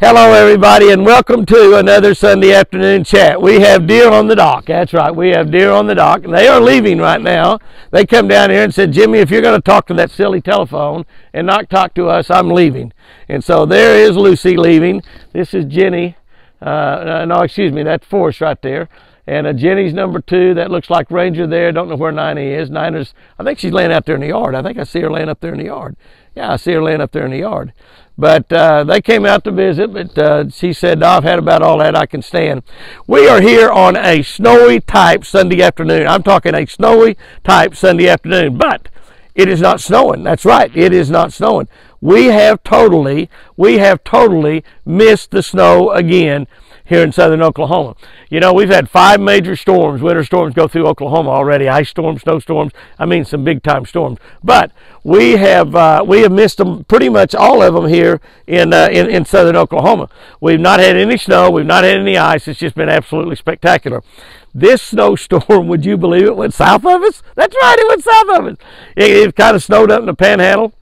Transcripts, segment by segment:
Hello everybody, and welcome to another Sunday afternoon chat. We have deer on the dock. That's right, we have deer on the dock. They are leaving right now. They come down here and said, Jimmy, if you're going to talk to that silly telephone and not talk to us, I'm leaving. And so there is Lucy leaving. This is Jenny. No, excuse me, that's Forrest right there. And Jenny's number 2. That looks like Ranger there. Don't know where Nina is. Nina's, I think she's laying out there in the yard. I think I see her laying up there in the yard. Yeah, I see her laying up there in the yard. But they came out to visit, but she said, no, I've had about all that I can stand. We are here on a snowy type Sunday afternoon. I'm talking a snowy type Sunday afternoon, but it is not snowing. That's right, it is not snowing. We have totally missed the snow again here in southern Oklahoma. You know, we've had 5 major storms, winter storms go through Oklahoma already, ice storms, snowstorms, I mean some big time storms. But we have missed them, pretty much all of them here in southern Oklahoma. We've not had any snow, we've not had any ice, it's just been absolutely spectacular. This snowstorm, would you believe it, went south of us? That's right, it went south of us. It kind of snowed up in the Panhandle.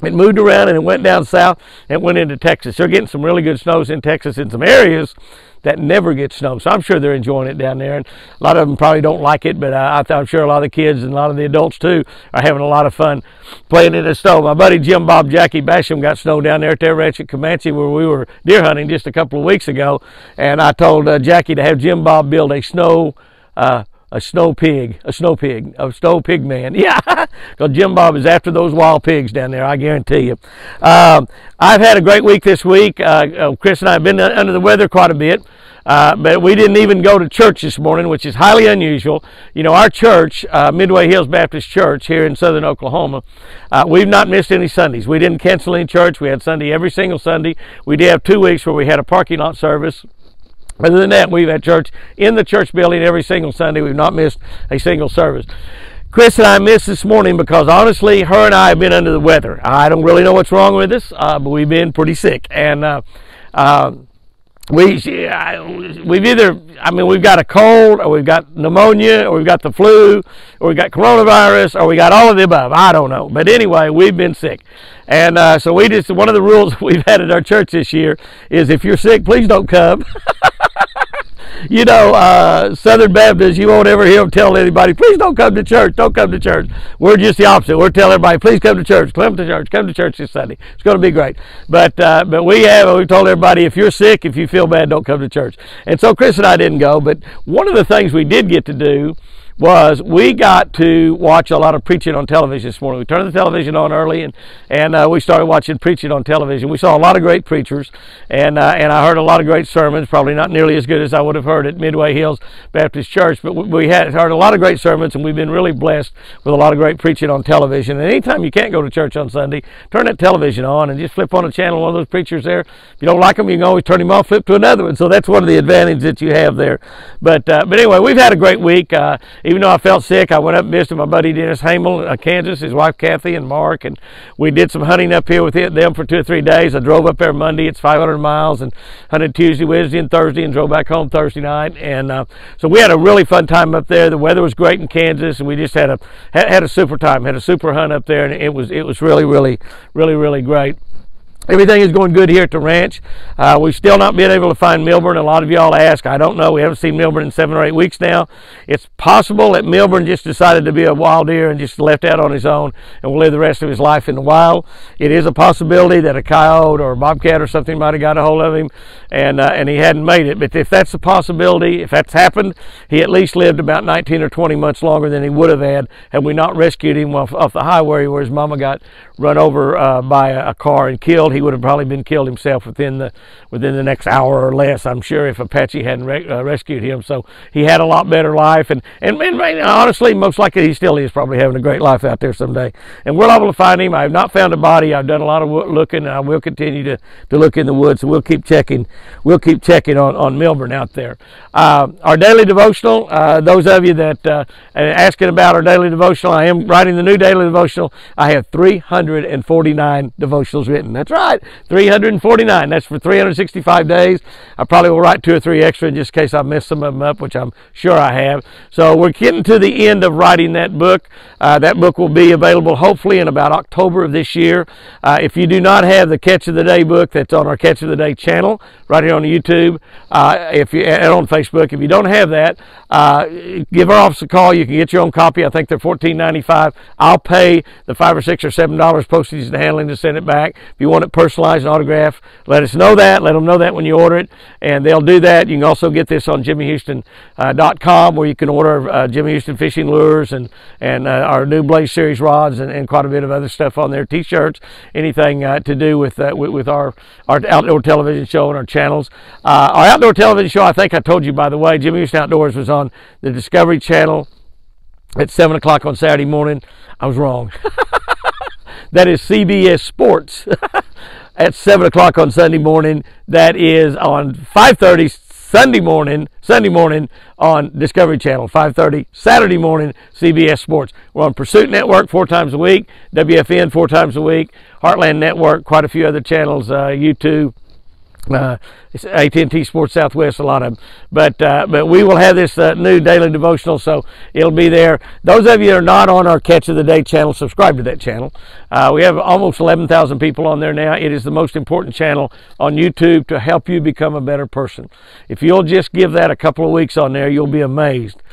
It moved around and it went down south and went into Texas. They're getting some really good snows in Texas in some areas that never get snow. So I'm sure they're enjoying it down there. And a lot of them probably don't like it, but I'm sure a lot of the kids and a lot of the adults too are having a lot of fun playing in the snow. My buddy Jim Bob Jackie Basham got snow down there at their ranch at Comanche where we were deer hunting just a couple of weeks ago. And I told Jackie to have Jim Bob build a snow pig man. Yeah, because Jim Bob is after those wild pigs down there, I guarantee you. I've had a great week this week. Chris and I have been under the weather quite a bit, but we didn't even go to church this morning, which is highly unusual. You know, our church, Midway Hills Baptist Church here in southern Oklahoma, we've not missed any Sundays. We didn't cancel any church. We had Sunday every single Sunday. We did have 2 weeks where we had a parking lot service. Other than that, we've had church in the church building every single Sunday. We've not missed a single service. Chris and I missed this morning because, honestly, her and I have been under the weather. I don't really know what's wrong with us, but we've been pretty sick. And we've either, we've got a cold, or we've got pneumonia, or we've got the flu, or we've got coronavirus, or we got all of the above. I don't know. But anyway, we've been sick. And so one of the rules we've had at our church this year is if you're sick, please don't come. You know, Southern Baptists, you won't ever hear them tell anybody, please don't come to church, don't come to church. We're just the opposite. We're telling everybody, please come to church, come to church this Sunday. It's going to be great. But we've told everybody, if you're sick, if you feel bad, don't come to church. And so Chris and I didn't go, but one of the things we did get to do was we got to watch a lot of preaching on television this morning. We turned the television on early and we started watching preaching on television. We saw a lot of great preachers and I heard a lot of great sermons, probably not nearly as good as I would have heard at Midway Hills Baptist Church, but we had heard a lot of great sermons and we've been really blessed with a lot of great preaching on television. And anytime you can't go to church on Sunday, turn that television on and just flip on a channel, one of those preachers there. If you don't like them, you can always turn him off, flip to another one. So that's one of the advantages that you have there. But anyway, we've had a great week. Even though I felt sick, I went up and visited my buddy Dennis Hamel, Kansas, his wife Kathy and Mark, and we did some hunting up here with them for 2 or 3 days. I drove up there Monday, it's 500 miles, and hunted Tuesday, Wednesday, and Thursday, and drove back home Thursday night. And so we had a really fun time up there. The weather was great in Kansas, and we just had a super time, had a super hunt up there, and it was really great. Everything is going good here at the ranch. We've still not been able to find Milburn. A lot of y'all ask. I don't know. We haven't seen Milburn in 7 or 8 weeks now. It's possible that Milburn just decided to be a wild deer and just left out on his own and will live the rest of his life in the wild. It is a possibility that a coyote or a bobcat or something might have got a hold of him and he hadn't made it. But if that's a possibility, if that's happened, he at least lived about 19 or 20 months longer than he would have had we not rescued him off the highway where his mama got run over by a car and killed. He would have probably been killed himself within the next hour or less, I'm sure, if Apache hadn't rescued him. So he had a lot better life, and honestly, most likely he still is probably having a great life out there someday. And we're able to find him. I have not found a body. I've done a lot of looking, and I will continue to look in the woods. So we'll keep checking. We'll keep checking on Milburn out there. Our daily devotional. Those of you that are asking about our daily devotional, I am writing the new daily devotional. I have 349 devotionals written. That's right. right, 349. That's for 365 days. I probably will write 2 or 3 extra just in case I mess some of them up, which I'm sure I have. So we're getting to the end of writing that book. That book will be available hopefully in about October of this year. If you do not have the Catch of the Day book, that's on our Catch of the Day channel right here on YouTube, and on Facebook. If you don't have that, give our office a call. You can get your own copy. I think they're $14.95. I'll pay the $5 or $6 or $7 postage and handling to send it back. If you want it personalized and autographed, let us know that. Let them know that when you order it, and they'll do that. You can also get this on JimmyHouston.com, where you can order Jimmy Houston fishing lures and our new Blaze Series rods and quite a bit of other stuff on there, T-shirts, anything to do with our outdoor television show and our channels. Our outdoor television show, I think I told you, by the way, Jimmy Houston Outdoors was on the Discovery Channel at 7 o'clock on Saturday morning. I was wrong. That is CBS Sports at 7 o'clock on Sunday morning. That is on 5:30 Sunday morning on Discovery Channel. 5:30 Saturday morning, CBS Sports. We're on Pursuit Network 4 times a week, WFN 4 times a week, Heartland Network, quite a few other channels, YouTube, AT&T Sports Southwest, a lot of them. But we will have this new daily devotional, so it'll be there. Those of you that are not on our Catch of the Day channel, subscribe to that channel. We have almost 11,000 people on there now. It is the most important channel on YouTube to help you become a better person. If you'll just give that a couple of weeks on there, you'll be amazed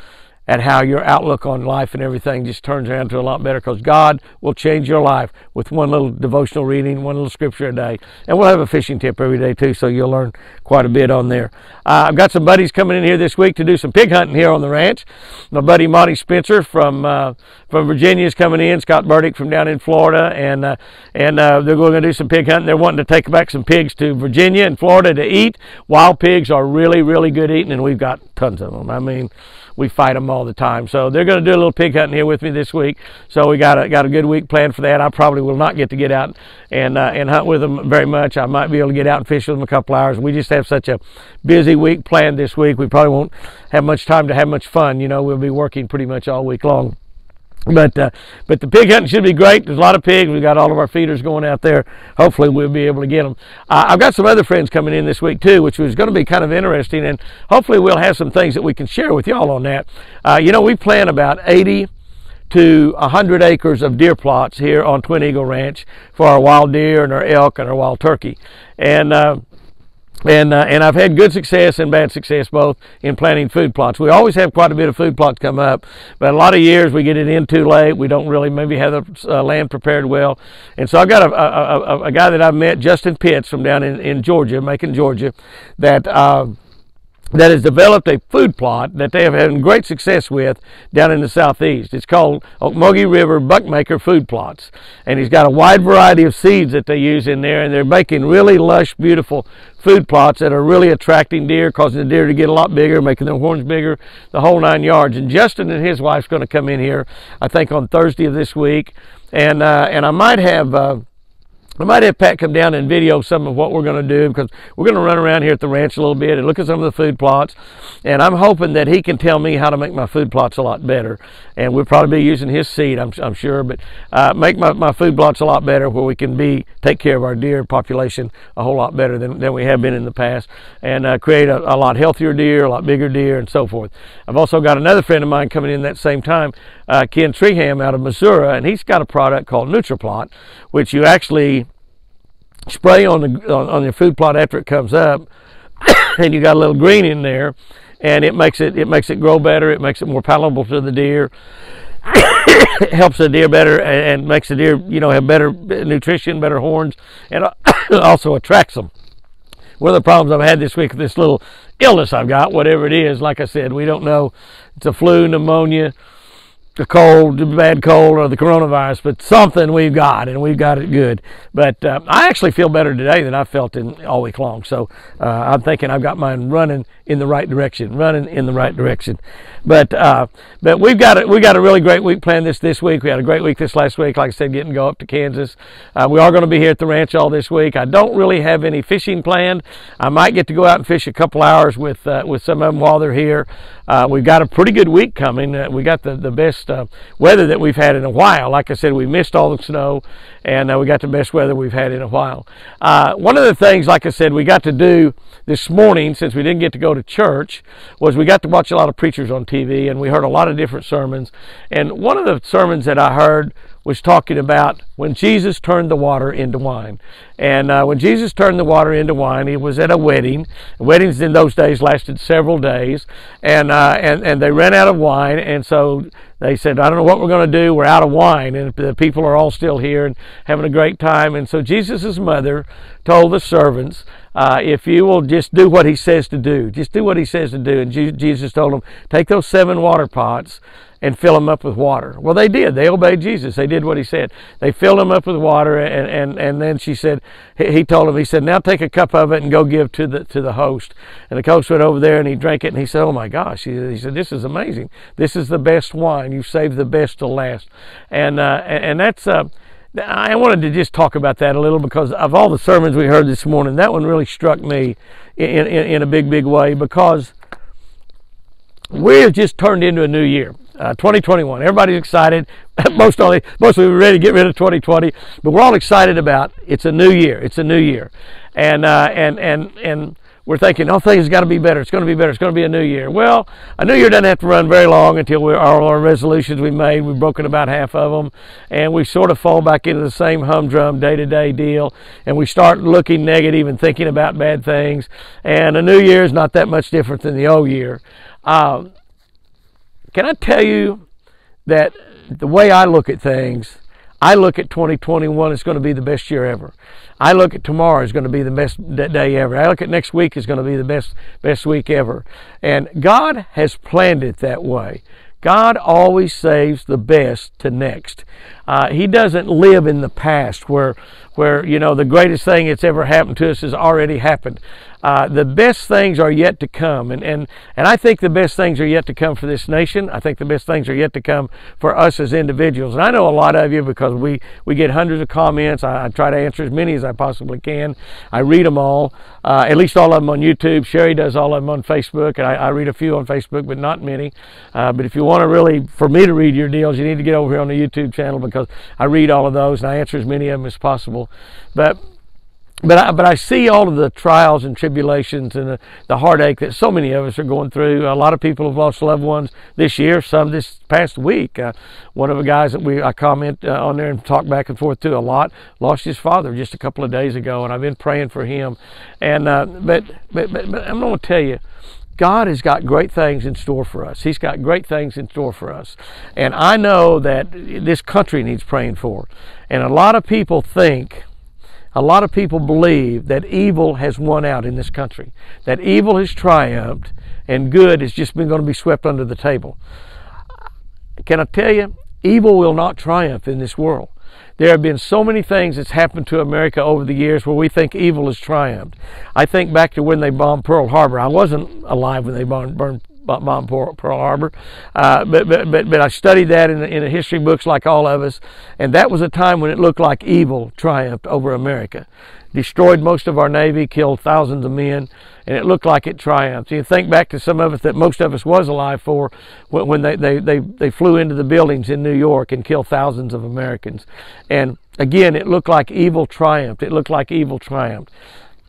at how your outlook on life and everything just turns around to a lot better, because God will change your life with one little devotional reading, one little scripture a day. And we'll have a fishing tip every day too, so you'll learn quite a bit on there. I've got some buddies coming in here this week to do some pig hunting here on the ranch. My buddy Monty Spencer from Virginia is coming in, Scott Burdick from down in Florida, and they're going to do some pig hunting. They're wanting to take back some pigs to Virginia and Florida to eat. Wild pigs are really, really good eating, and we've got tons of them. I mean, we fight them all the time. So they're going to do a little pig hunting here with me this week. So we got a good week planned for that. I probably will not get out and hunt with them very much. I might be able to get out and fish with them a couple hours. We just have such a busy week planned this week. We probably won't have much time to have much fun. You know, we'll be working pretty much all week long. But the pig hunting should be great. There's a lot of pigs. We've got all of our feeders going out there. Hopefully we'll be able to get them. I've got some other friends coming in this week too, which was going to be kind of interesting, and hopefully we'll have some things that we can share with y'all on that. You know, we plan about 80 to 100 acres of deer plots here on Twin Eagle Ranch for our wild deer and our elk and our wild turkey. And I've had good success and bad success both in planting food plots. We always have quite a bit of food plots come up, but a lot of years we get it in too late. We don't really maybe have the land prepared well. And so I've got a guy that I've met, Justin Pitts, from down in Georgia, Macon, Georgia, that has developed a food plot that they have had great success with down in the southeast. It's called Ocmulgee River Buckmaker Food Plots. And he's got a wide variety of seeds that they use in there, and they're making really lush, beautiful food plots that are really attracting deer, causing the deer to get a lot bigger, making their horns bigger, the whole 9 yards. And Justin and his wife's going to come in here, I think, on Thursday of this week. And I might have Pat come down and video some of what we're going to do, because we're going to run around here at the ranch a little bit and look at some of the food plots. And I'm hoping that he can tell me how to make my food plots a lot better. And we'll probably be using his seed, I'm sure, but make my food plots a lot better, where we can take care of our deer population a whole lot better than we have been in the past, and create a lot healthier deer, a lot bigger deer, and so forth. I've also got another friend of mine coming in that same time, Ken Treeham out of Missouri, and he's got a product called NutriPlot, which you actually spray on your food plot after it comes up, and you got a little green in there, and it makes it grow better. It makes it more palatable to the deer. It helps the deer better and makes the deer, you know, have better nutrition, better horns, and also attracts them. One of the problems I've had this week with this little illness I've got, whatever it is, like I said, we don't know. It's a flu, pneumonia, the cold, the bad cold, or the coronavirus, but something we've got, and we've got it good. But I actually feel better today than I felt all week long. So I'm thinking I've got mine running in the right direction, But we've got a really great week planned this week. We had a great week this last week, like I said, getting to go up to Kansas. We are going to be here at the ranch all this week. I don't really have any fishing planned. I might get to go out and fish a couple hours with some of them while they're here. We've got a pretty good week coming. We got the best best weather that we've had in a while. Like I said, we missed all the snow, and we got the best weather we've had in a while. One of the things, like I said, we got to do this morning, since we didn't get to go to church, was we got to watch a lot of preachers on TV, and we heard a lot of different sermons. And one of the sermons that I heard was talking about when Jesus turned the water into wine. And when Jesus turned the water into wine, he was at a wedding. Weddings in those days lasted several days, and they ran out of wine, and so they said, I don't know what we're going to do. We're out of wine, and the people are all still here and having a great time. And so Jesus' mother told the servants, if you will just do what he says to do, just do what he says to do. And Jesus told them, take those 7 water pots and fill them up with water. Well, they did. They obeyed Jesus. They did what he said. They filled them up with water, and then she said, he told them, he said, now take a cup of it and go give to the host. And the host went over there and he drank it, and he said, oh my gosh. He said, this is amazing. This is the best wine. You've saved the best till last. And that's I wanted to just talk about that a little, because of all the sermons we heard this morning, that one really struck me in a big way, because we have just turned into a new year. 2021. Everybody's excited. Most of us are ready to get rid of 2020, but we're all excited about it's a new year. It's a new year, and we're thinking, oh, things got to be better. It's going to be better. It's going to be a new year. Well, a new year doesn't have to run very long until all our resolutions we made, we've broken about half of them, and we sort of fall back into the same humdrum day-to-day deal, and we start looking negative and thinking about bad things. And a new year is not that much different than the old year. Can I tell you that the way I look at things, I look at 2021 as going to be the best year ever. I look at tomorrow as going to be the best day ever. I look at next week as going to be the best week ever. And God has planned it that way. God always saves the best to next. He doesn't live in the past where you know the greatest thing that's ever happened to us has already happened. The best things are yet to come, and I think the best things are yet to come for this nation. I think the best things are yet to come for us as individuals. And I know a lot of you, because we get hundreds of comments. I try to answer as many as I possibly can. I read them all, at least all of them on YouTube. Sherry does all of them on Facebook, and I read a few on Facebook, but not many. But if you want to really, for me to read your deals, you need to get over here on the YouTube channel, because I read all of those and I answer as many of them as possible. But I see all of the trials and tribulations and the heartache that so many of us are going through. A lot of people have lost loved ones this year, some this past week. One of the guys that I comment on there and talk back and forth to a lot lost his father just a couple of days ago, and I've been praying for him. And but I'm going to tell you, God has got great things in store for us. He's got great things in store for us. And I know that this country needs praying for. And a lot of people believe that evil has won out in this country, that evil has triumphed and good has just been going to be swept under the table. Can I tell you, evil will not triumph in this world. There have been so many things that's happened to America over the years where we think evil has triumphed. I think back to when they bombed Pearl Harbor. I wasn't alive when they bombed Pearl Harbor, but I studied that in the history books like all of us, and that was a time when it looked like evil triumphed over America. Destroyed most of our Navy, killed thousands of men, and it looked like it triumphed. You think back to some of us that most of us was alive for when they flew into the buildings in New York and killed thousands of Americans. And again, it looked like evil triumphed. It looked like evil triumphed.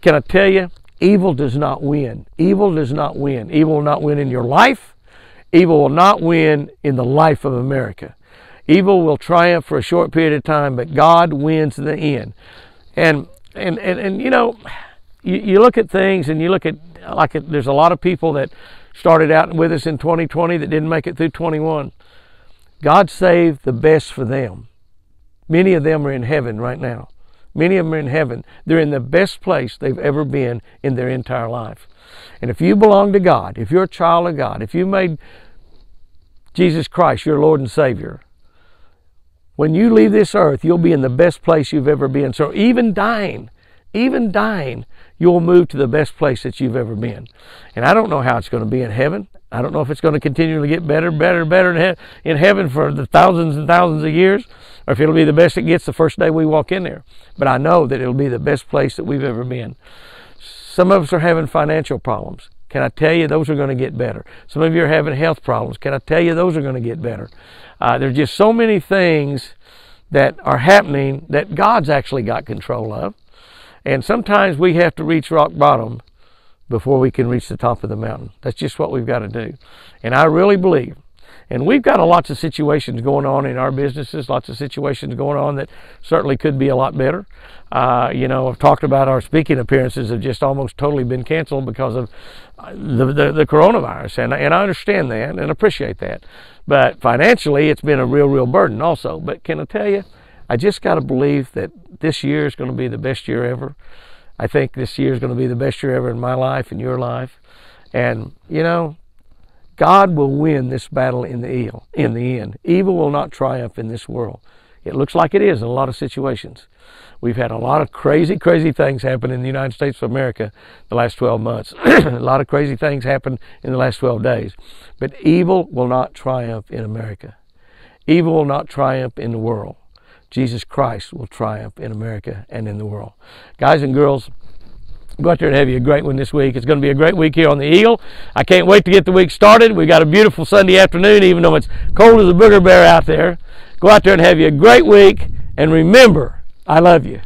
Can I tell you, evil does not win. Evil does not win. Evil will not win in your life. Evil will not win in the life of America. Evil will triumph for a short period of time, but God wins in the end. And you know, you look at things and you look at, there's a lot of people that started out with us in 2020 that didn't make it through 21. God saved the best for them. Many of them are in heaven right now. Many of them are in heaven. They're in the best place they've ever been in their entire life. And if you belong to God, if you're a child of God, if you made Jesus Christ your Lord and Savior, when you leave this earth, you'll be in the best place you've ever been. So even dying, you'll move to the best place that you've ever been. And I don't know how it's going to be in heaven. I don't know if it's going to continually get better in heaven for the thousands and thousands of years, or if it'll be the best it gets the first day we walk in there. But I know that it'll be the best place that we've ever been. Some of us are having financial problems. Can I tell you those are going to get better? Some of you are having health problems. Can I tell you those are going to get better? There's just so many things that are happening that God's actually got control of. And sometimes we have to reach rock bottom before we can reach the top of the mountain. That's just what we've got to do. And I really believe, and we've got lots of situations going on in our businesses, lots of situations going on that certainly could be a lot better. I've talked about our speaking appearances have just almost totally been canceled because of the coronavirus. And I understand that and appreciate that. But financially, it's been a real burden also. But can I tell you, I just got to believe that this year is going to be the best year ever. I think this year is going to be the best year ever in my life and your life. And, God will win this battle in the end. Evil will not triumph in this world. It looks like it is in a lot of situations. We've had a lot of crazy things happen in the United States of America the last 12 months. A lot of crazy things happened in the last 12 days. But evil will not triumph in America. Evil will not triumph in the world. Jesus Christ will triumph in America and in the world. Guys and girls, go out there and have you a great one this week. It's going to be a great week here on the Eagle. I can't wait to get the week started. We've got a beautiful Sunday afternoon, even though it's cold as a booger bear out there. Go out there and have you a great week. And remember, I love you.